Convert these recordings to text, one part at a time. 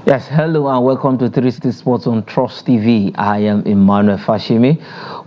Yes, hello and welcome to 360 Sports on Trust TV. I am Emmanuel Fashimi.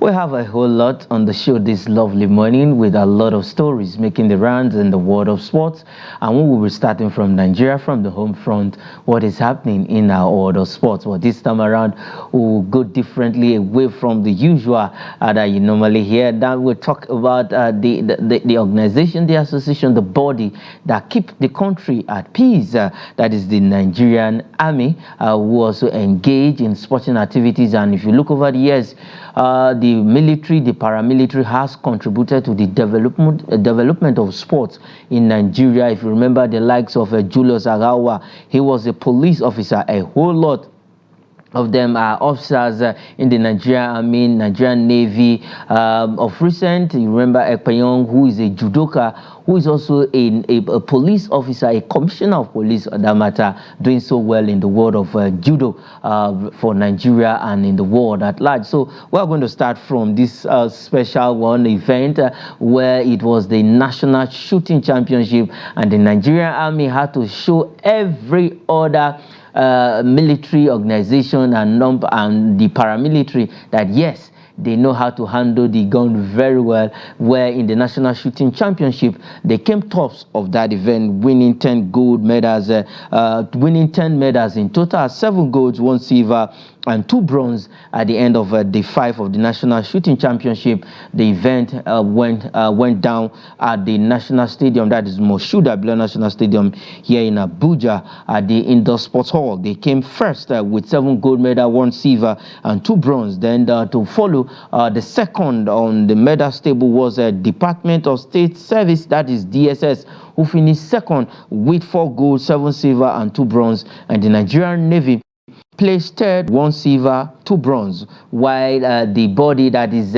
We have a whole lot on the show this lovely morning with a lot of stories making the rounds in the world of sports. And we will be starting from Nigeria, from the home front, what is happening in our world of sports. But this time around, we will go differently away from the usual that you normally hear. Now we'll talk about the organization, the association, the body that keep the country at peace. That is the Nigerian Army, who also engage in sporting activities. And if you look over the years, the military, the paramilitary has contributed to the development of sports in Nigeria. If you remember the likes of Julius Agawa, he was a police officer. A whole lot of them are officers in the Nigerian Army, Nigerian Navy. Of recent, you remember Ekpeyong, who is a judoka, who is also a police officer, a commissioner of police, that matter, doing so well in the world of judo for Nigeria and in the world at large. So we're going to start from this special one event where it was the National Shooting Championship, and the Nigerian Army had to show every other military organization and the paramilitary that yes, they know how to handle the gun very well, where in the National Shooting Championship, they came tops of that event, winning 10 gold medals, winning 10 medals in total, 7 golds, 1 silver, and 2 bronze at the end of day 5 of the National Shooting Championship. The event went down at the National Stadium, that is Moshood Abiola National Stadium here in Abuja at the Indoor Sports Hall. They came first with 7 gold medals, 1 silver, and 2 bronze. Then to follow, the second on the medal table was a Department of State Service, that is DSS, who finished second with 4 gold, 7 silver, and 2 bronze. And the Nigerian Navy placed third, 1 silver, 2 bronze, while the body that is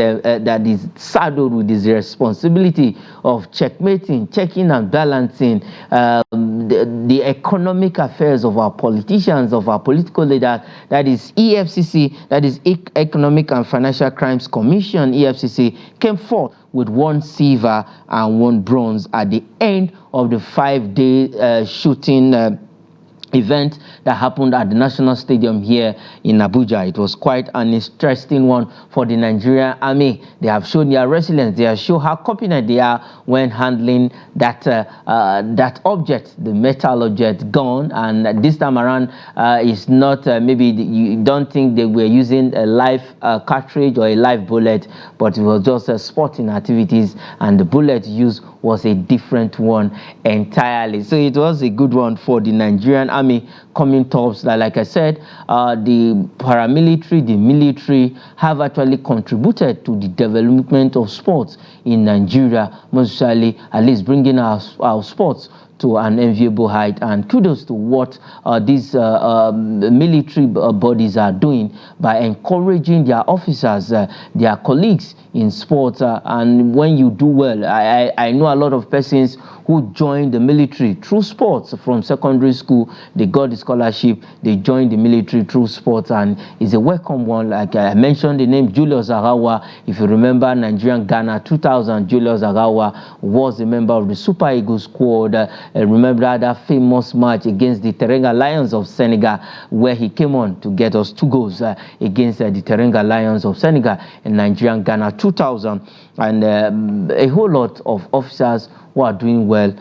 saddled with this responsibility of checkmating, checking and balancing the economic affairs of our politicians, of our political leaders, that is EFCC, that is Economic and Financial Crimes Commission, EFCC, came forth with 1 silver and 1 bronze at the end of the 5-day shooting event that happened at the National Stadium here in Abuja. It was quite an interesting one for the Nigerian Army. They have shown their resilience. They have shown how competent they are when handling that object, the metal object, gun. And this time around, it's not maybe you don't think they were using a live cartridge or a live bullet, but it was just sporting activities, and the bullet used was a different one entirely. So it was a good one for the Nigerian Army coming tops. Like I said, the paramilitary, the military have actually contributed to the development of sports in Nigeria, most especially at least bringing our sports to an enviable height. And kudos to what these military bodies are doing by encouraging their officers, their colleagues in sports. And when you do well, I know a lot of persons who joined the military through sports from secondary school. They got the scholarship, they joined the military through sports, and it's a welcome one. Like I mentioned the name Julius Agawa. If you remember Nigerian Ghana 2000, Julius Agawa was a member of the Super Eagles squad. Remember that famous match against the Teranga Lions of Senegal, where he came on to get us 2 goals against the Teranga Lions of Senegal in Nigerian Ghana 2000. And a whole lot of officers who are doing well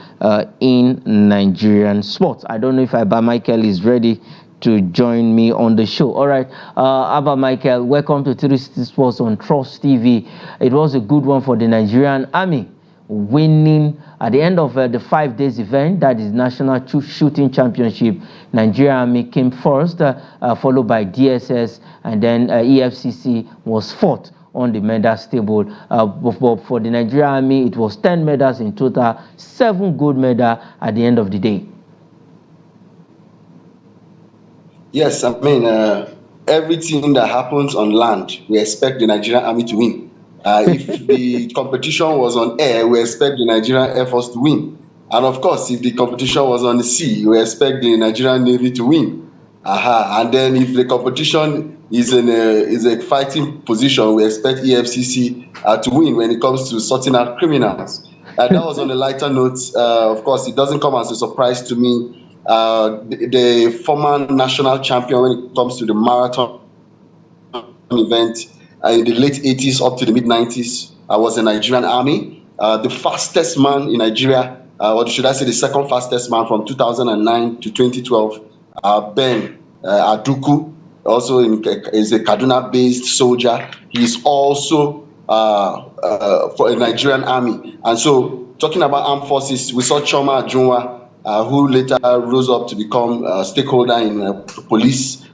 in Nigerian sports. I don't know if Abba Michael is ready to join me on the show. All right, Abba Michael, welcome to 360 Sports on Trust TV. It was a good one for the Nigerian Army, winning at the end of the 5 days event, that is National Shooting Championship. Nigerian Army came first, followed by DSS, and then EFCC was fourth on the medals table. For the Nigerian Army, it was 10 medals in total, 7 gold medals at the end of the day. Yes, I mean, everything that happens on land, we expect the Nigerian Army to win. If the competition was on air, we expect the Nigerian Air Force to win. And of course, if the competition was on the sea, we expect the Nigerian Navy to win. And then if the competition is in a fighting position, we expect EFCC to win when it comes to sorting out criminals. That was on a lighter note. Of course, it doesn't come as a surprise to me the former national champion when it comes to the marathon event in the late 80s up to the mid 90s was the Nigerian Army. The fastest man in Nigeria, or should I say the second fastest man from 2009 to 2012, Ben Aduku, also is a Kaduna-based soldier. He's also for a Nigerian Army. And so, talking about armed forces, we saw Choma Ajunwa, who later rose up to become a stakeholder in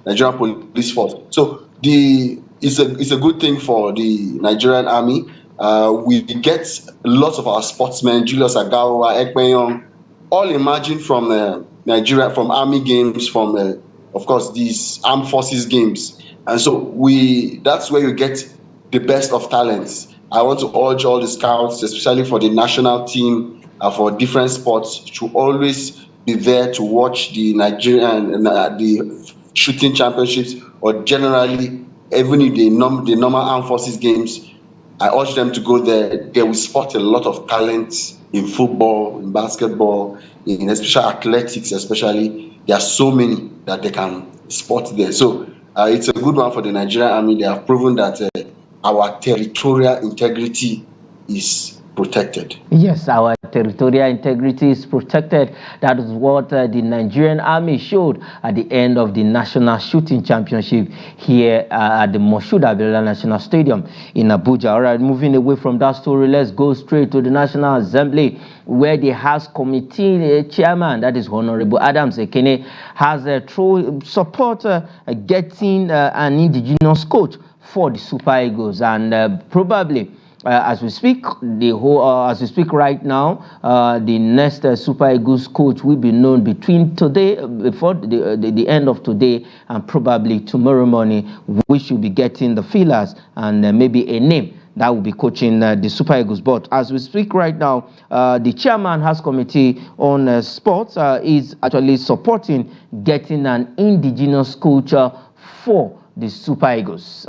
Nigerian police force. So it's a good thing for the Nigerian Army. We get lots of our sportsmen, Julius Agawa, Ekpenyong, all emerging from Nigeria, from Army games, from of course these armed forces games. And so that's where you get the best of talents. I want to urge all the scouts, especially for the national team, for different sports, to always be there to watch the Nigerian the shooting championships, or generally even if the normal armed forces games. I urge them to go there. They will spot a lot of talent in football, in basketball, in especially athletics. Especially, there are so many that they can spot there. So it's a good one for the Nigerian Army. They have proven that our territorial integrity is protected. Yes, our territorial integrity is protected. That is what the Nigerian Army showed at the end of the National Shooting Championship here at the Moshood Abiola National Stadium in Abuja. All right, moving away from that story, let's go straight to the National Assembly, where the House Committee chairman, that is Honorable Adams Ekene, has through support getting an indigenous coach for the Super Eagles, and probably as we speak, as we speak right now, the next Super Eagles coach will be known between today, before the end of today, and probably tomorrow morning. We should be getting the feelers and maybe a name that will be coaching the Super Eagles. But as we speak right now, the chairman House Committee on Sports is actually supporting getting an indigenous coach for the Super Eagles.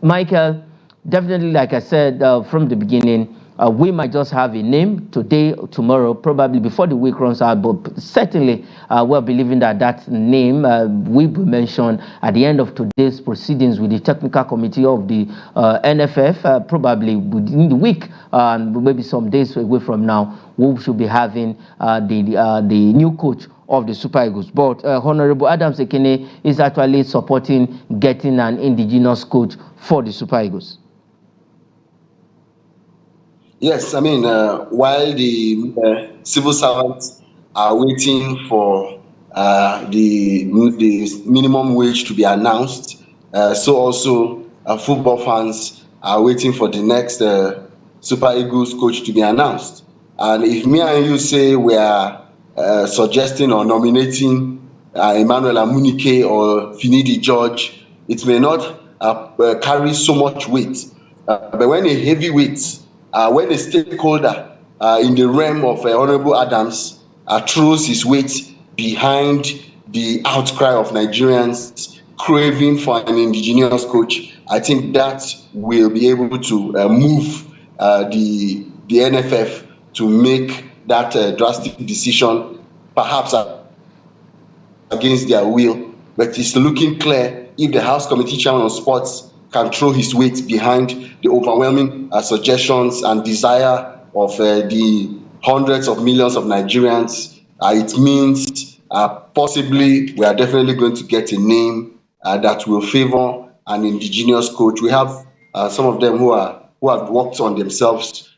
Michael, definitely, like I said from the beginning, we might just have a name today or tomorrow, probably before the week runs out, but certainly we're believing that that name will be mentioned at the end of today's proceedings with the technical committee of the NFF, probably within the week, maybe some days away from now, we should be having the new coach of the Super Eagles. But Honorable Adams Ekene is actually supporting getting an indigenous coach for the Super Eagles. Yes, I mean, while the civil servants are waiting for the minimum wage to be announced, so also football fans are waiting for the next Super Eagles coach to be announced. And if me and you say we are suggesting or nominating Emmanuel Amunike or Finidi George, it may not carry so much weight. But when a heavyweight, when a stakeholder in the realm of Honorable Adams throws his weight behind the outcry of Nigerians craving for an indigenous coach, I think that will be able to move the NFF to make that drastic decision, perhaps against their will. But it's looking clear if the House Committee Chairman on Sports can throw his weight behind the overwhelming suggestions and desire of the hundreds of millions of Nigerians. It means possibly we are definitely going to get a name that will favor an indigenous coach. We have some of them who have worked on themselves.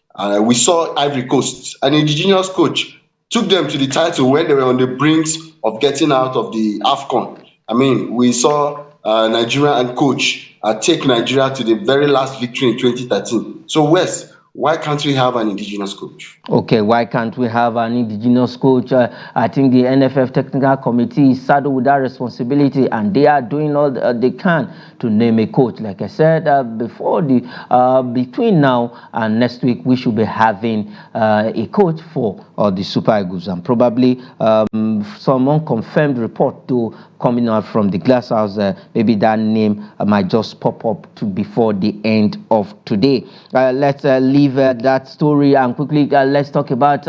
We saw Ivory Coast, an indigenous coach, took them to the title when they were on the brinks of getting out of the AFCON. I mean, we saw Nigeria and coach take Nigeria to the very last victory in 2013. So, Wes, why can't we have an indigenous coach? Okay, why can't we have an indigenous coach? I think the NFF Technical Committee is saddled with that responsibility, and they are doing all they can to name a coach. Like I said, between now and next week, we should be having a coach for the Super Eagles, and probably some unconfirmed report to coming out from the glass house. Maybe that name might just pop up before the end of today. Let's leave leave that story and quickly let's talk about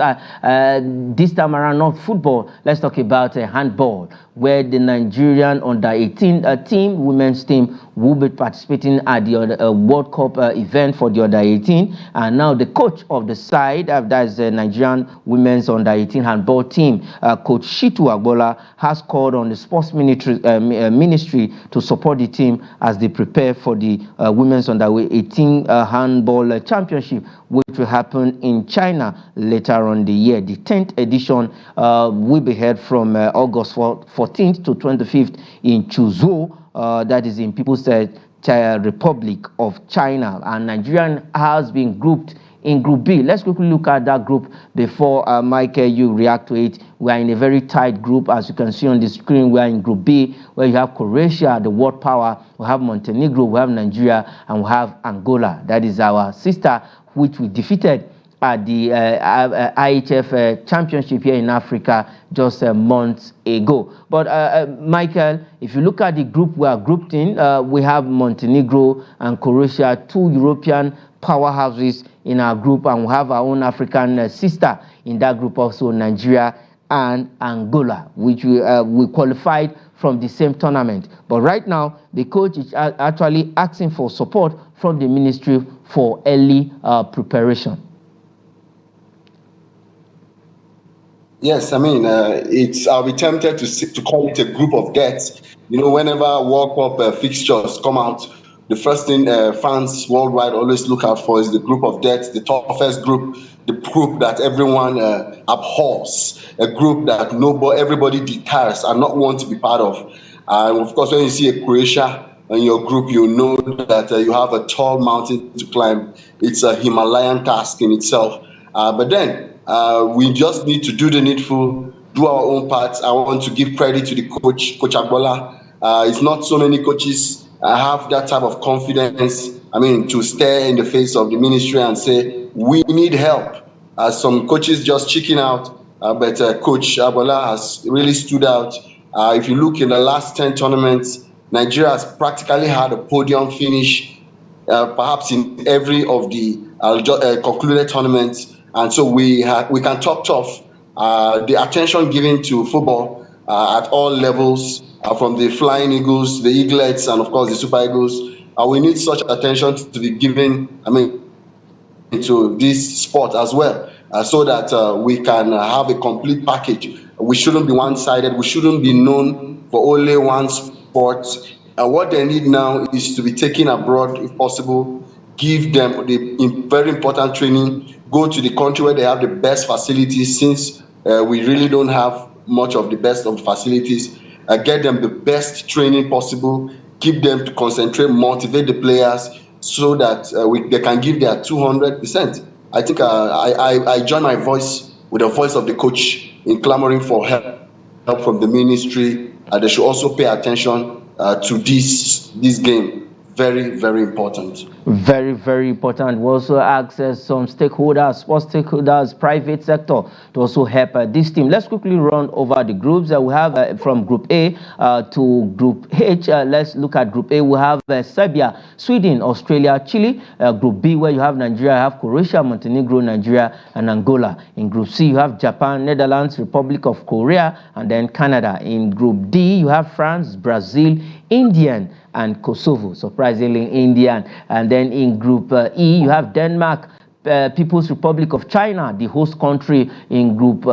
this time around not football. Let's talk about handball, where the Nigerian under-18 team, women's team, will be participating at the World Cup event for the under-18. And now the coach of the side, that is the Nigerian women's under-18 handball team, Coach Shitu Agbola, has called on the sports ministry to support the team as they prepare for the women's under-18 handball championship, which will happen in China later on the year. The 10th edition will be held from August 14th to 25th in Chuzhou, that is in People's Republic of China. And Nigeria has been grouped in Group B. Let's quickly look at that group before, Michael, you react to it. We are in a very tight group. As you can see on the screen, we are in Group B, where you have Croatia, the world power. We have Montenegro, we have Nigeria, and we have Angola. That is our sister, which we defeated at the IHF championship here in Africa just months ago. But Michael, if you look at the group we are grouped in, we have Montenegro and Croatia, two European powerhouses in our group, and we have our own African sister in that group also, Nigeria and Angola, which we qualified from the same tournament. But right now, the coach is actually asking for support from the ministry for early preparation. Yes, I mean, I'll be tempted to call it a group of death. You know, whenever World Cup fixtures come out, the first thing fans worldwide always look out for is the group of death, the toughest group, the group that everyone abhors, a group that everybody deters and not want to be part of. And of course, when you see a Croatia in your group, you know that you have a tall mountain to climb. It's a Himalayan task in itself. But then, we just need to do the needful, do our own part. I want to give credit to the coach, Coach Agbola. It's not so many coaches have that type of confidence, I mean, to stare in the face of the ministry and say, we need help. Some coaches just chicken out, but Coach Agbola has really stood out. If you look in the last 10 tournaments, Nigeria has practically had a podium finish, perhaps in every of the concluded tournaments. And so we can talk tough. The attention given to football at all levels, from the Flying Eagles, the Eaglets, and of course the Super Eagles, we need such attention to be given, I mean, to this sport as well, so that we can have a complete package. We shouldn't be one-sided. We shouldn't be known for only one sport. What they need now is to be taken abroad if possible, give them the very important training, go to the country where they have the best facilities, since we really don't have much of the best of the facilities, get them the best training possible, keep them to concentrate, motivate the players so that they can give their 200%. I think I join my voice with the voice of the coach in clamoring for help from the ministry. They should also pay attention to this game. Very, very important. Very, very important. We also access some stakeholders, sports stakeholders, private sector to also help this team. Let's quickly run over the groups that we have from Group A to Group H. Let's look at Group A. We have Serbia, Sweden, Australia, Chile. Group B, where you have Nigeria, you have Croatia, Montenegro, Nigeria, and Angola. In Group C, you have Japan, Netherlands, Republic of Korea, and then Canada. In Group D, you have France, Brazil, India, and Kosovo, surprisingly Indian. And then in Group E, you have Denmark, People's Republic of China, the host country. In Group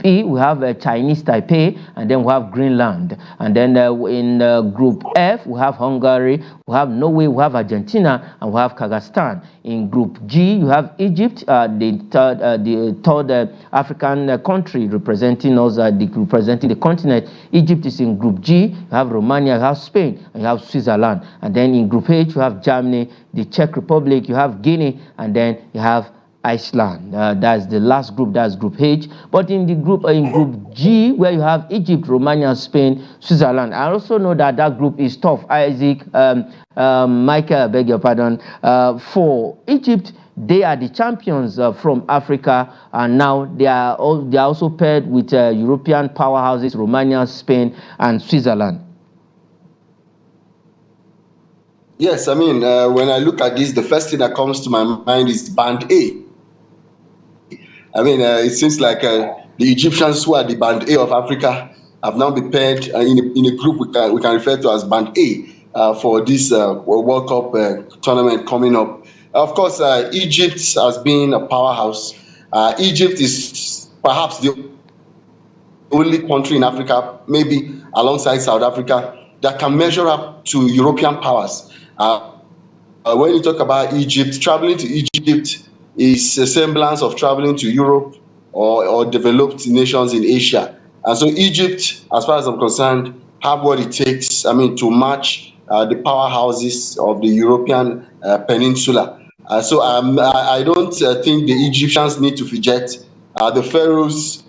E, we have Chinese Taipei, and then we have Greenland. And then in Group F, we have Hungary, we have Norway, we have Argentina, and we have Kazakhstan. In Group G, you have Egypt, the third African country representing us, representing the continent. Egypt is in Group G. You have Romania, you have Spain, and you have Switzerland. And then in Group H, you have Germany, the Czech Republic, you have Guinea, and then you have Iceland. That's the last group, that's Group H. But in Group G, where you have Egypt, Romania, Spain, Switzerland, I also know that that group is tough. Isaac, Michael, I beg your pardon, for Egypt, they are the champions from Africa, and now they are also paired with European powerhouses, Romania, Spain, and Switzerland. Yes, I mean, when I look at this, the first thing that comes to my mind is Band A. I mean, it seems like the Egyptians, who are the Band A of Africa, have now been paired in a group we can refer to as Band A for this World Cup tournament coming up. Of course, Egypt has been a powerhouse. Egypt is perhaps the only country in Africa, maybe alongside South Africa, that can measure up to European powers. When you talk about Egypt, traveling to Egypt is a semblance of traveling to Europe or developed nations in Asia. And so Egypt, as far as I'm concerned, have what it takes, I mean, to match the powerhouses of the European peninsula. I don't think the Egyptians need to fidget. The Pharaohs,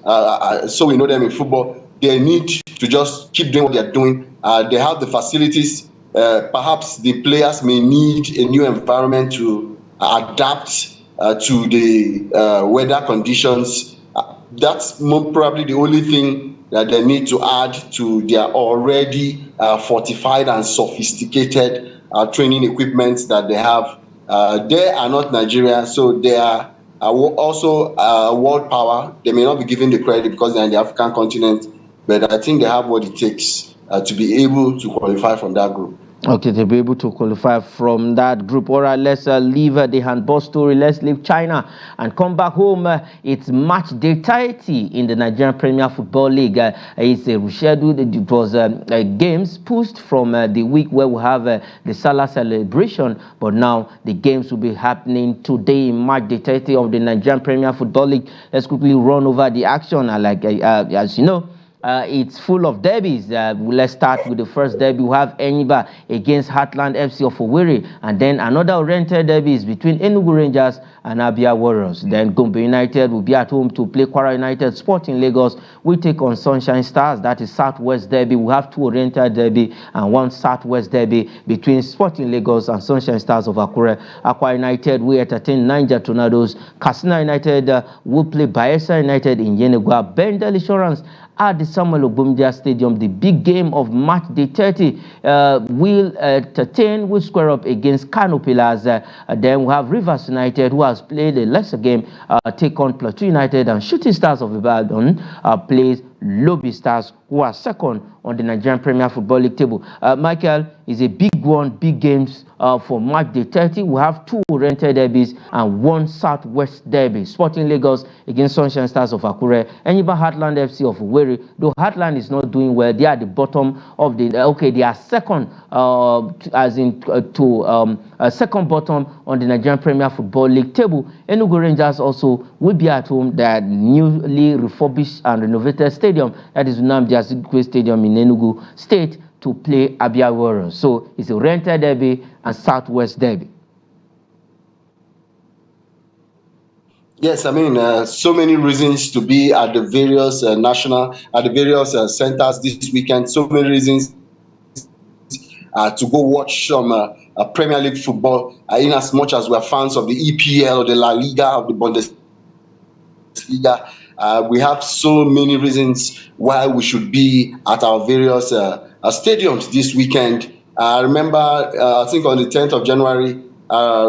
so we know them in football, they need to just keep doing what they're doing. They have the facilities. Perhaps the players may need a new environment to adapt to the weather conditions. That's probably the only thing that they need to add to their already fortified and sophisticated training equipment that they have. They are not Nigeria, so they are also a world power. They may not be given the credit because they're in the African continent, but I think they have what it takes to be able to qualify from that group. Okay, to be able to qualify from that group. All right, let's leave the handball story. Let's leave China and come back home. It's match day 30 in the Nigerian Premier Football League. It's rescheduled. It was games pushed from the week where we have the Salah celebration, but now the games will be happening today in match day 30 of the Nigerian Premier Football League. Let's quickly run over the action. As you know, it's full of derbies. Let's start with the first derby. We have Enyimba against Heartland FC of Owerri, and then another oriented derby is between Enugu Rangers and Abia Warriors. Then Gombe United will be at home to play Kwara United. Sporting Lagos will take on Sunshine Stars. That is Southwest derby. We have two oriented derby and one Southwest derby between Sporting Lagos and Sunshine Stars of Akure. Akwa United will entertain Niger Tornadoes. Katsina United will play Bayelsa United in Yenagoa. Bendel Insurance at the Samuel Ogbomdia Stadium. The big game of match day 30 will square up against Kano Pillars. Then we have Rivers United, who has played a lesser game, take on Plateau United, and Shooting Stars of Ibadan plays Lobby Stars, who are second on the Nigerian Premier Football League table. Michael, is a big one, big games for match day 30. We have two rented derbies and one Southwest derby. Sporting Lagos against Sunshine Stars of Akure. Enyimba Heartland FC of Owerri. Though Heartland is not doing well, they are at the bottom of the. They are second, second bottom on the Nigerian Premier Football League table. Enugu Rangers also will be at home. Their newly refurbished and renovated stadium, that is Nnamdi Azikiwe Stadium in Enugu State, to play Abia Warriors. So it's a rented derby and Southwest derby. Yes, I mean, so many reasons to be at the various centers this weekend. So many reasons to go watch some Premier League football. In as much as we're fans of the EPL, the La Liga, of the Bundesliga, we have so many reasons why we should be at our various stadiums this weekend. I remember, I think on the 10th of January,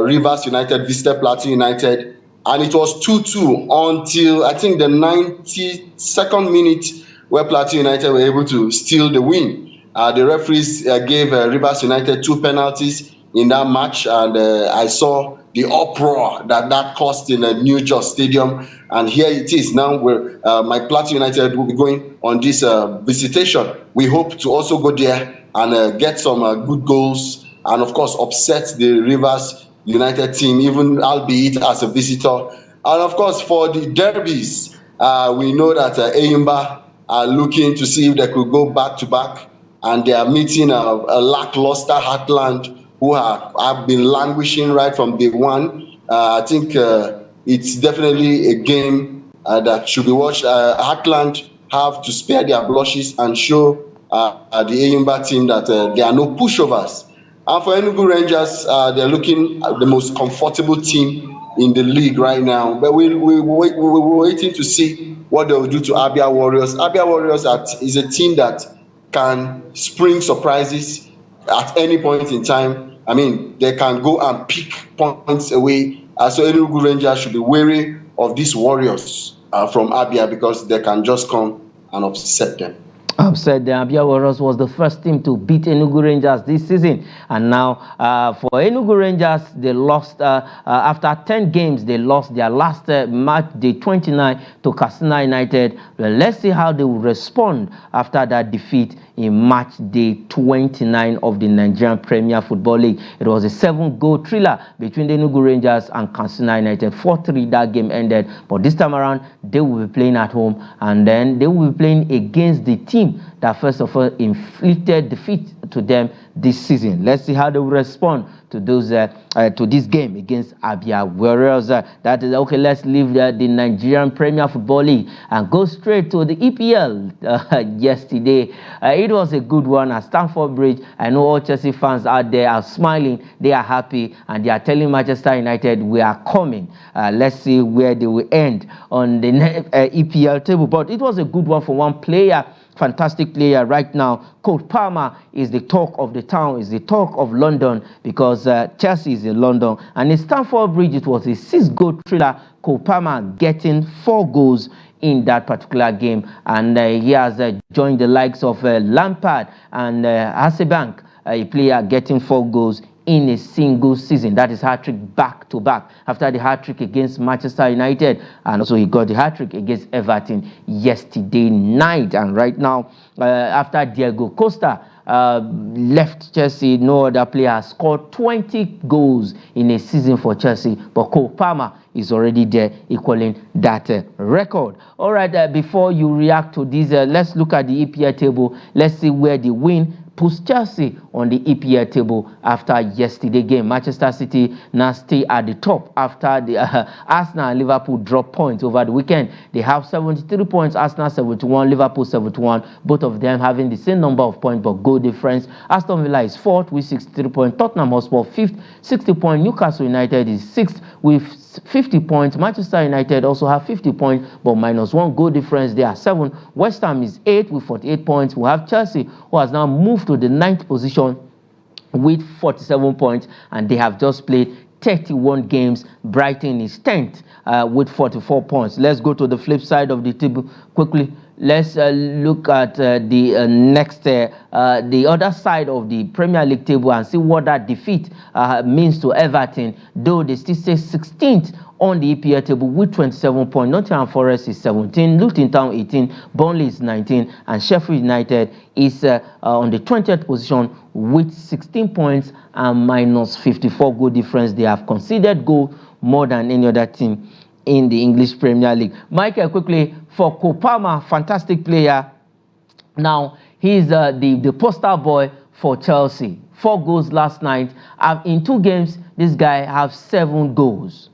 Rivers United visited Plateau United, and it was 2-2 until I think the 92nd minute, where Plateau United were able to steal the win. The referees gave Rivers United 2 penalties in that match, and I saw the uproar that caused in the New Jos Stadium. And here it is now, where my Plateau United will be going on this visitation. We hope to also go there and get some good goals, and of course upset the Rivers United team, even albeit as a visitor. And of course, for the derbies, we know that Enyimba are looking to see if they could go back to back, and they are meeting a lackluster Heartland, who have been languishing right from day one. I think it's definitely a game that should be watched. Heartland have to spare their blushes and show the Enyimba team that there are no pushovers. And for Enugu Rangers, they're looking at the most comfortable team in the league right now. But we're waiting to see what they will do to Abia Warriors. Abia Warriors is a team that can spring surprises at any point in time. I mean, they can go and pick points away. So Enugu Rangers should be wary of these Warriors from Abia, because they can just come and upset them. Upset the Abia Warriors was the first team to beat Enugu Rangers this season, and now for Enugu Rangers, they lost after 10 games. They lost their last match, day 29, to Katsina United. Well, let's see how they will respond after that defeat in match day 29 of the Nigerian Premier Football League. It was a 7-goal thriller between the Enugu Rangers and Katsina United. 4-3 that game ended, but this time around they will be playing at home, and then they will be playing against the team that first of all inflicted defeat to them this season. Let's see how they will respond to those to this game against Abia Warriors. That is okay. Let's leave the Nigerian Premier Football League and go straight to the EPL. Yesterday, it was a good one at Stamford Bridge. I know all Chelsea fans out there are smiling. They are happy, and they are telling Manchester United, "We are coming." Let's see where they will end on the EPL table. But it was a good one for one player. Fantastic player right now. Cole Palmer is the talk of the town, is the talk of London, because Chelsea is in London. And in Stamford Bridge, it was a 6-goal thriller. Cole Palmer getting 4 goals in that particular game. And he has joined the likes of Lampard and Hasselbank, a player getting 4 goals in a single season. That is hat-trick back-to-back after the hat-trick against Manchester United, and also he got the hat-trick against Everton yesterday night. And right now, after Diego Costa left Chelsea, no other player has scored 20 goals in a season for Chelsea, but Cole Palmer is already there, equaling that record. All right, before you react to this, let's look at the EPL table. Let's see where the win puts Chelsea on the EPL table after yesterday's game. Manchester City now stay at the top after the Arsenal and Liverpool drop points over the weekend. They have 73 points, Arsenal 71, Liverpool 71, both of them having the same number of points but goal difference. Aston Villa is 4th with 63 points, Tottenham Hotspur 5th, 60 points, Newcastle United is 6th with 50 points, Manchester United also have 50 points but -1 goal difference. They are 7th. West Ham is 8th with 48 points. We have Chelsea, who has now moved to the 9th position with 47 points, and they have just played 31 games. Brighton is 10th with 44 points. Let's go to the flip side of the table quickly. Let's look at the next, the other side of the Premier League table and see what that defeat means to Everton, though they still stay 16th on the EPL table with 27 points. Nottingham Forest is 17, Luton Town 18, Burnley is 19, and Sheffield United is on the 20th position with 16 points and -54 goal difference. They have conceded goal more than any other team in the English Premier League. Michael, quickly, for Cole Palmer, fantastic player. Now, he's the poster boy for Chelsea. 4 goals last night. In 2 games, this guy has 7 goals.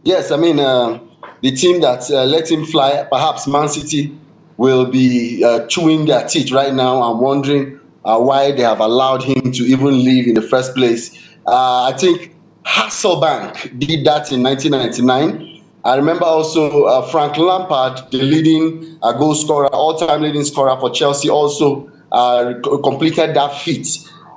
Yes, I mean, the team that let him fly, perhaps Man City, will be chewing their teeth right now and wondering why they have allowed him to even leave in the first place. I think Hasselbank did that in 1999. I remember also Frank Lampard, the leading goal scorer, all-time leading scorer for Chelsea, also completed that feat.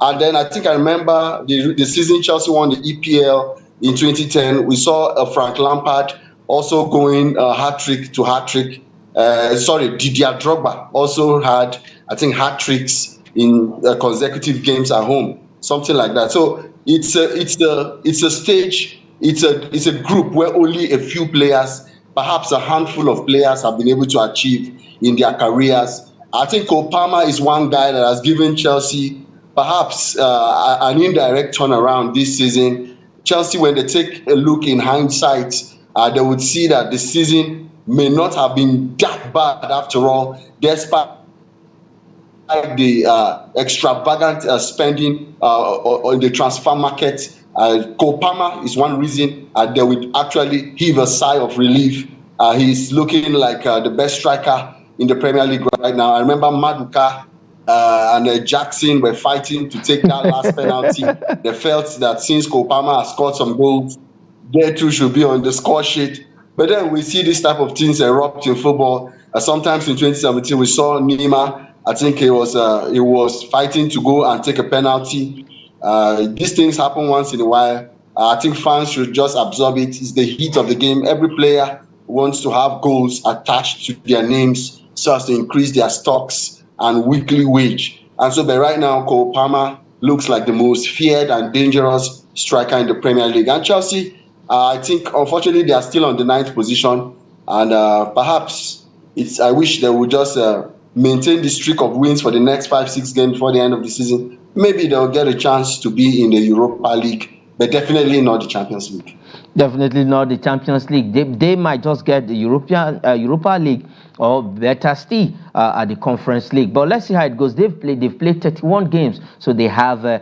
And then I think I remember the season Chelsea won the EPL in 2010. We saw Frank Lampard also going hat-trick to hat-trick. Didier Drogba also had, I think, hat-tricks in consecutive games at home, something like that. So it's a stage, it's a group where only a few players, perhaps a handful of players, have been able to achieve in their careers. I think Cole Palmer is one guy that has given Chelsea perhaps an indirect turnaround this season. Chelsea, when they take a look in hindsight, they would see that the season may not have been that bad after all, despite the extravagant spending on the transfer market. Cole Palmer is one reason they would actually heave a sigh of relief. He's looking like the best striker in the Premier League right now. I remember Maduka and Jackson were fighting to take that last penalty. They felt that since Cole Palmer has scored some goals, they too should be on the score sheet. But then we see this type of things erupt in football. Sometimes in 2017, we saw Neymar I think he was fighting to go and take a penalty. These things happen once in a while. I think fans should just absorb it. It's the heat of the game. Every player wants to have goals attached to their names so as to increase their stocks and weekly wage. And so, but right now, Cole Palmer looks like the most feared and dangerous striker in the Premier League. And Chelsea, I think, unfortunately, they are still on the ninth position. And perhaps I wish they would just maintain the streak of wins for the next 5, 6 games before the end of the season. Maybe they'll get a chance to be in the Europa League, but definitely not the Champions League. Definitely not the Champions League. They might just get the Europa League, or better still at the Conference League. But let's see how it goes. They've played 31 games, so they have a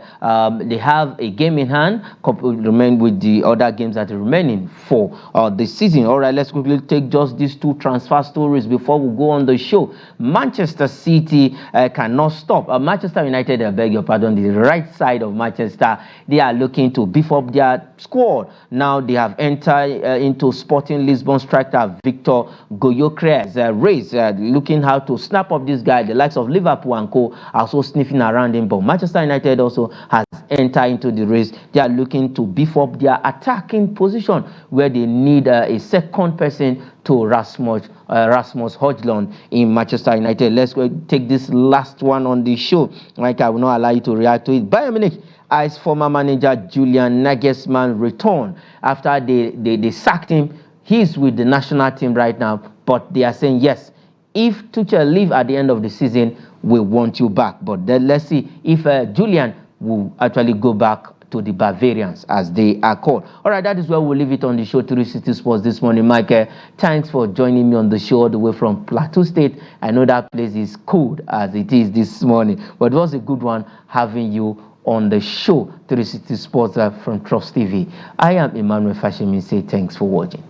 game in hand. Remain with the other games that are remaining for the season. All right, let's quickly take just these two transfer stories before we go on the show. Manchester City cannot stop. Manchester United, I beg your pardon, the right side of Manchester, they are looking to beef up their squad. Now they have entered into Sporting Lisbon striker Victor Gyökeres race, looking how to snap up this guy. The likes of Liverpool and co are also sniffing around him, but Manchester United also has entered into the race. They are looking to beef up their attacking position, where they need a second person to Rasmus Højlund in Manchester United. Let's go take this last one on the show. Like, I will not allow you to react to it. Bayern Munich, as former manager Julian Nagelsmann returned after they sacked him. He's with the national team right now, but they are saying, yes, if Tuchel leave at the end of the season, we want you back. But then let's see if Julian will actually go back to the Bavarians, as they are called. All right, that is where we'll leave it on the show, 360 Sports this morning. Mike, thanks for joining me on the show all the way from Plateau State. I know that place is cold as it is this morning, but it was a good one having you on the show, 360 Sports from Trust TV. I am Emmanuel Fashemi. Say thanks for watching.